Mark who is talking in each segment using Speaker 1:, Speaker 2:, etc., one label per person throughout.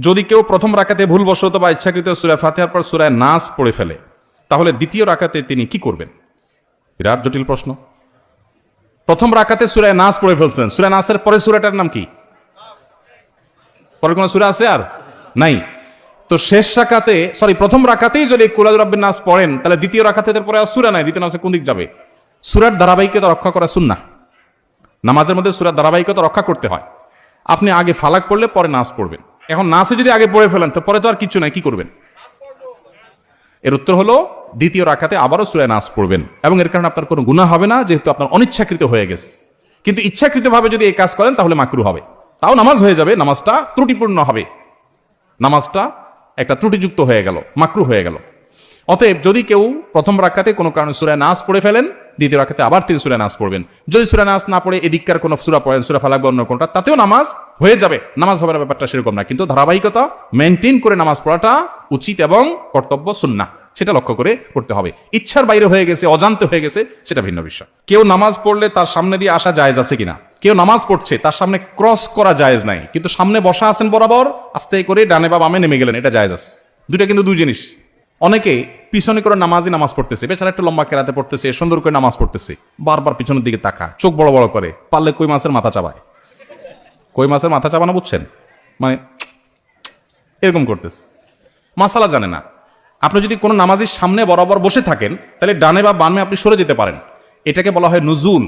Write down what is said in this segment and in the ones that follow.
Speaker 1: যদি কেউ প্রথম রাকাতে ভুলবশত বা ইচ্ছাকৃত সূরা ফাতিহার পর সূরা নাস পড়ে ফেলে, তাহলে দ্বিতীয় রাকাতে তিনি কি করবেন? বিরাট জটিল প্রশ্ন। প্রথম রাকাতে সূরা নাস পড়ে ফেলছেন, সূরা নাসের পরে সূরাটার নাম কি? পরে কোন সূরা আছে আর নাই? তো শেষ রাকাতে প্রথম রাকাতেই যদি কুল আউযু বিরাব্বিন নাস পড়েন, তাহলে দ্বিতীয় রাকাতে পরে আর সূরা নাই, দ্বিতীয় নাসে কোন দিক যাবে? সূরার ধারাবাহিকতা রক্ষা করা সুন্নাহ। নামাজের মধ্যে সূরার ধারাবাহিকতা রক্ষা করতে হয়। আপনি আগে ফালাক পড়লে পরে নাস পড়বেন। এখন নাসে যদি আগে পড়ে ফেলেন, তো পরে তো আর কিছু নাই, কি করবেন? এর উত্তর হলো দ্বিতীয় রাকাতে আবারও সূরা নাস পড়বেন, এবং এর কারণে আপনার কোনো গুনাহ হবে না, যেহেতু আপনার অনিচ্ছাকৃত হয়ে গেছে। কিন্তু ইচ্ছাকৃতভাবে যদি এই কাজ করেন তাহলে মাকরুহ হবে। তাও নামাজ হয়ে যাবে, নামাজটা ত্রুটিপূর্ণ হবে, নামাজটা একটা ত্রুটিযুক্ত হয়ে গেল, মাকরুহ হয়ে গেল। অতএব যদি কেউ প্রথম রাকাতে কোনো কারণে সূরা নাস পড়ে ফেলেন, দ্বিতীয় রাকাতে আবার তিনি সূরা নাস পড়বেন। যদি সূরা নাস না পড়ে এদিককার কোনো সূরা পড়েন, সূরা ফালাক বা অন্য কোনটা, তাতেও নামাজ হয়ে যাবে। নামাজ হবার ব্যাপারটা সেরকম না, কিন্তু ধারাবাহিকতা মেনটেন করে নামাজ পড়াটা উচিত এবং কর্তব্য, সুন্নাহ, সেটা লক্ষ্য করে করতে হবে। ইচ্ছার বাইরে হয়ে গেছে, অজান্তে হয়ে গেছে, সেটা ভিন্ন বিষয়। কেউ নামাজ পড়লে তার সামনে দিয়ে আসা জায়েজ আছে কিনা? কেউ নামাজ পড়ছে, তার সামনে ক্রস করা জায়েজ নাই, কিন্তু সামনে বসা আছেন বরাবর, আস্তে করে ডানে বা বামে নেমে গেলেন, এটা জায়েজ আছে। দুইটা কিন্তু দুই জিনিস। অনেকে পিছনে করে নামাজ পড়তেছে, বেচারা একটু লম্বা কেরাতে পড়তেছে, সুন্দর করে নামাজ পড়তেছে, বারবার পিছনের দিকে তাকায়, চোখ বড় বড় করে, পারলে কই মাছের মাথা চাবায়। কই মাছের মাথা চাবানো বুঝছেন? মানে এরকম করতেছে, মাসালা জানে না। আপনি যদি কোনো নামাজের সামনে বরাবর বসে থাকেন, তাহলে ডানে বা বামে আপনি সরে যেতে পারেন। এটাকে বলা হয় নুজুল,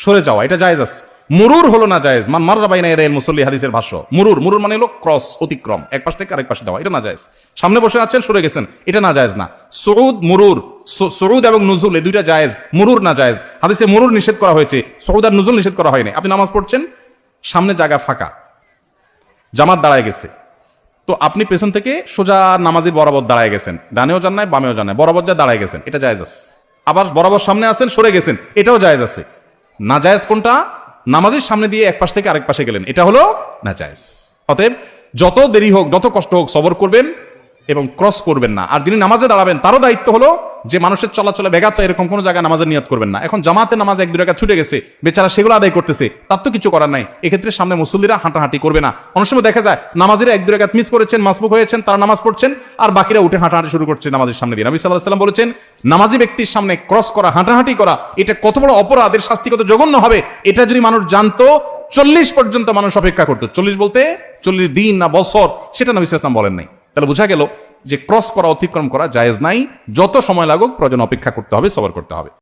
Speaker 1: সরে যাওয়া, এটা জায়েজ আছে। মুরুর হলো না জায়েজ। মান মাররা বাইনা ইয়াদাইল মুসাল্লি, হাদিসের ভাষ্য। মুরুর মানে হলো ক্রস, অতিক্রম, এক পাশ থেকে আরেক পাশে যাওয়া, এটা না জায়েজ। সামনে বসে আছেন, সরে গেছেন, এটা না জায়েজ না। সুউদ, মুরুর, সুউদ এবং নুজুল এই দুইটা জায়েজ, মুরুর না জায়েজ। হাদিসে মুরুর নিষেধ করা হয়েছে, সুউদ আর নুজুল নিষেধ করা হয়নি। আপনি নামাজ পড়ছেন, সামনে জায়গা ফাঁকা, জামাত দাঁড়ায় গেছে, তো আপনি পেছন থেকে সোজা নামাজের বরাবর দাঁড়ায় গেছেন, ডানেও যান নাই বামেও যান নাই, বরাবর যা দাঁড়ায় গেছেন, এটা জায়েজ আছে। আবার বরাবর সামনে আছেন, সরে গেছেন, এটাও জায়েজ আছে। না জায়েজ কোনটা? নামাজের সামনে দিয়ে এক পাশ থেকে আরেক পাশে গেলেন, এটা হলো না জায়েজ। অতএব যত দেরি হোক, যত কষ্ট হোক, সবর করবেন এবং ক্রস করবেন না। আর যিনি নামাজে দাঁড়াবেন, তারও দায়িত্ব হলো যে মানুষের চলাচলে ব্যাঘাত হয় এরকম কোনো জায়গায় নামাজের নিয়ত করবেন না। এখন জামাতে নামাজ এক দুই রাকাত ছুটে গেছে, বেচারা সেগুলো আদায় করতেছে, তার তো কিছু করার নাই। এক্ষেত্রে সামনে মুসল্লিরা হাঁটাহাঁটি করবে না। অনেক সময় দেখা যায় নামাজিরা এক দুই রাকাত মিস করেছেন, মাসবুক হয়েছেন, তারা নামাজ পড়ছেন, আর বাকিরা উঠে হাঁটাহাঁটি শুরু করছে নামাজের সামনে দিয়ে। নবী সাল্লাল্লাহু আলাইহি ওয়াসাল্লাম বলেছেন, নামাজি ব্যক্তির সামনে ক্রস করা, হাঁটাহাঁটি করা, এটা কত বড় অপরাধ, এর শাস্তি কত জঘন্য হবে, এটা যদি মানুষ জানতো, 40 পর্যন্ত মানুষ অপেক্ষা করতো। 40 বলতে 40 দিন না বছর, সেটা নবী সাল্লাল্লাহু আলাইহি ওয়াসাল্লাম বলেন নাই। তাহলে বোঝা গেল যে ক্রস করা, অতিক্রম করা জায়েজ নাই। যত সময় লাগুক প্রয়োজন অপেক্ষা করতে হবে, সবর করতে হবে।